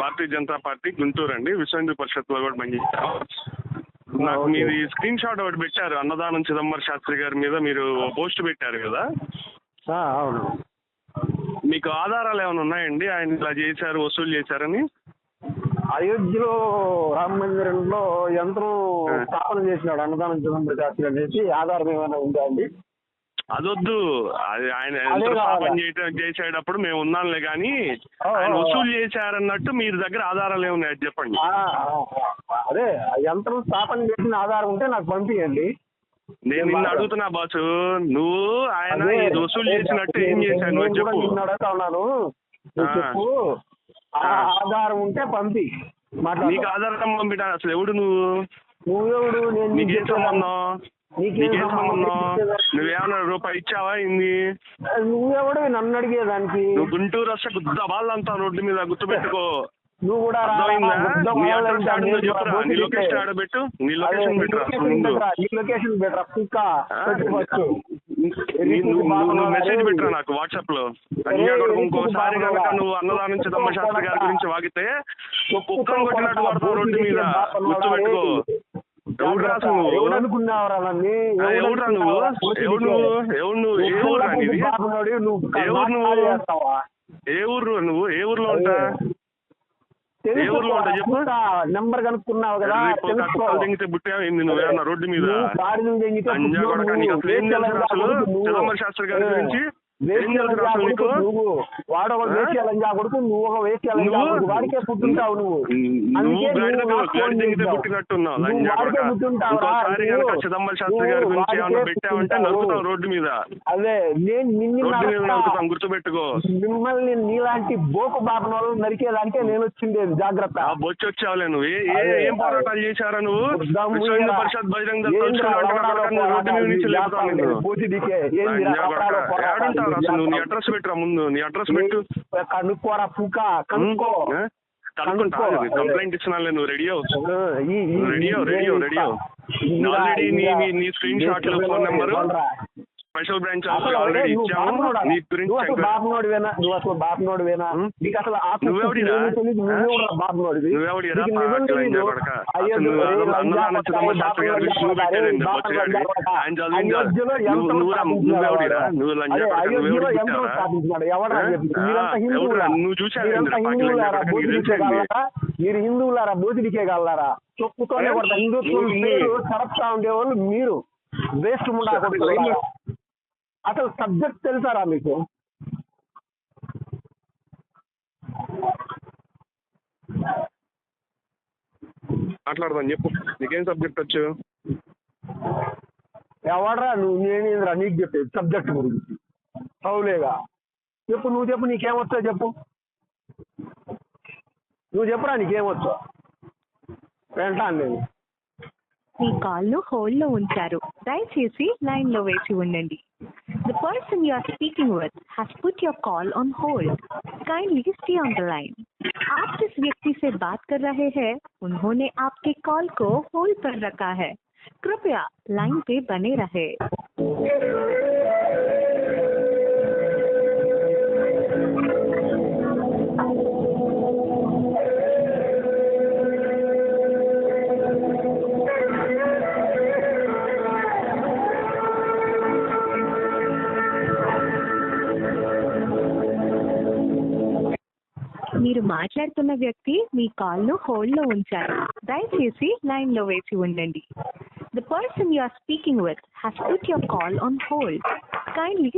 Bharatiya Janata party Guntur అండి. విశ్వ హిందూ పరిషత్లో కూడా పనిచేస్తాం. నాకు మీది స్క్రీన్ షాట్ ఒకటి పెట్టారు, అన్నదానం చిదంబర శాస్త్రి గారి మీద మీరు పోస్ట్ పెట్టారు కదా. అవును. మీకు ఆధారాలు ఏమైనా ఉన్నాయండి ఆయన ఇలా చేశారు, వసూలు చేశారని? అయోధ్యలో రామ మందిరంలో యంత్రం స్థాపన చేసినాడు అన్నదానం చిదంబర శాస్త్రి అనేసి ఆధారం ఏమైనా ఉందా అండి? అదొద్దు, అది ఆయన యంత్ర స్థాపన చేసేటప్పుడు మేము ఉన్నాంలే కానీ ఆయన వసూలు చేశారన్నట్టు మీరు దగ్గర ఆధారాలు ఏమున్నాయి చెప్పండి. అదే యంత్రం స్థాపన చేసిన ఆధారం ఉంటే నాకు పంపించండి. నేను నిన్ను అడుగుతున్నా బాసు, నువ్వు ఆయన ఇది వసూలు చేసినట్టు ఏం చేశాను చెప్పు. చెప్పు, ఆధారం ఉంటే పంపి. నీకు ఆధారం పంపిటా? అసలు ఎవడు నువ్వెవడు? నీకేం సంబంధం? నీకేం సంబంధం? నువ్వేమన్నా రూపాయి ఇచ్చావా? ఇంది నువ్వెవడు నన్ను అడిగేదానికి? నువ్వు గుంటూరు వస్తే గుద్ద వాళ్ళంతా రోడ్డు మీద గుర్తుపెట్టుకో. నువ్వు కూడా నీ అడ్రస్ ఆడో చెప్పురా, నీ లొకేషన్ ఆడబెట్టు, నీ లొకేషన్ పెట్టరా ముందు. నువ్వు మెసేజ్ పెట్టరా నాకు వాట్సాప్ లో. ఇంకోసారి కనుక నువ్వు అన్నదానం చిదంబర శాస్త్రి గారి గురించి వాగితే కుక్కను కొట్టినట్టు వాడతావు రోడ్డు మీద, గుర్తుపెట్టుకో. ఎవడురా నువ్వు? ఎవడురా నువ్వు? ఎవడు నువ్వు? ఏ ఊరురా నీది? ఏ ఊరు నువ్వు? ఏ ఊరు నువ్వు? ఏ ఊర్లో ఉంటా? ఏ ఊర్లో ఉంటా చెప్పు. నెంబర్ కనుక్కున్నావు కదా, బుట్టేమైంది నువ్వేమన్నా రోడ్డు మీద? నీకు అసలు ఏం తెలుసు అసలు చిదంబర శాస్త్రి గారి గురించి? ఏం తెలుసు అసలు నీకు? పుట్టినట్టున్నావు లంజా కొడక. ఇంకోసారి కనుక చిదంబర శాస్త్రి గారి గురించి ఏమన్నా పెట్టావంటే నరుకుతాం రోడ్డు మీద. అదే రోడ్డు మీద నరుకుతాం, గుర్తుపెట్టుకో. మిమ్మల్ని నీలాంటి బోకు బాబు వాళ్ళు నరికేదానికే నేను వచ్చిండేది, జాగ్రత్త. బొచ్చి వచ్చావులే నువ్వు. ఏం పోరాటాలు చేశారా నువ్వు? విశ్వ హిందూ పరిషత్ బజరంగ దళ రోడ్డు మీద నుంచి లేపుతావు నేను. ఏడుంటావు అసలు నువ్వు? నీ అడ్రస్ పెట్టరా ముందు, నీ అడ్రస్ పెట్టు. కనుక్కోరా పుక, కనుక్కో. కనుక్కుంటా, కంప్లైంట్ ఇచ్చినాలే. నువ్వు రెడీ ఆల్రెడీ నీ స్క్రీన్ షాట్ లో phone number special branch already ఇచ్చాము. నీ గురించి అన్నదానం చిదంబర శాస్త్రి గారి గురించి నువ్వు పెట్టేదండి బొచ్చగాడి. ఆయన చదివిందా? నువ్వెవడిరా? నువ్వు లంజా కొడక, ఎవడురా? నువ్వు చూసావు? మీరు హిందువులారా, బోధిడికే గలరా? చెప్పుతోనే హిందుత్వం కరప్తా ఉండేవాళ్ళు మీరు. వేస్ట్ ముండా. అసలు సబ్జెక్ట్ తెలుసారా మీకు? మాట్లాడదాం చెప్పు, నీకేం సబ్జెక్ట్ వచ్చు? ఎవడరా నువ్వు? నేనేంద్రా నీకు చెప్పేది సబ్జెక్ట్ గురించి? అవులేగా చెప్పు, నువ్వు చెప్పు, నీకేమొచ్చో చెప్పు. నువ్వు చెప్పురా, నీకేమొచ్చో. వెంటాను నేను. మీ కాల్ను హోల్డ్లో ఉంచారు, దయచేసి లైన్లో వేసి ఉండండి. The person you are speaking with has put your call on hold. Kindly stay on the line. आप जिस व्यक्ति से बात कर रहे हैं उन्होंने आपके कॉल को होल्ड पर रखा है, कृपया लाइन पे बने रहे. మీరు మాట్లాడుతున్న వ్యక్తి మీ కాల్ను హోల్డ్లో ఉంచారు, దయచేసి లైన్లో వేసి ఉండండి. The person you are speaking with has put your call on hold. Kindly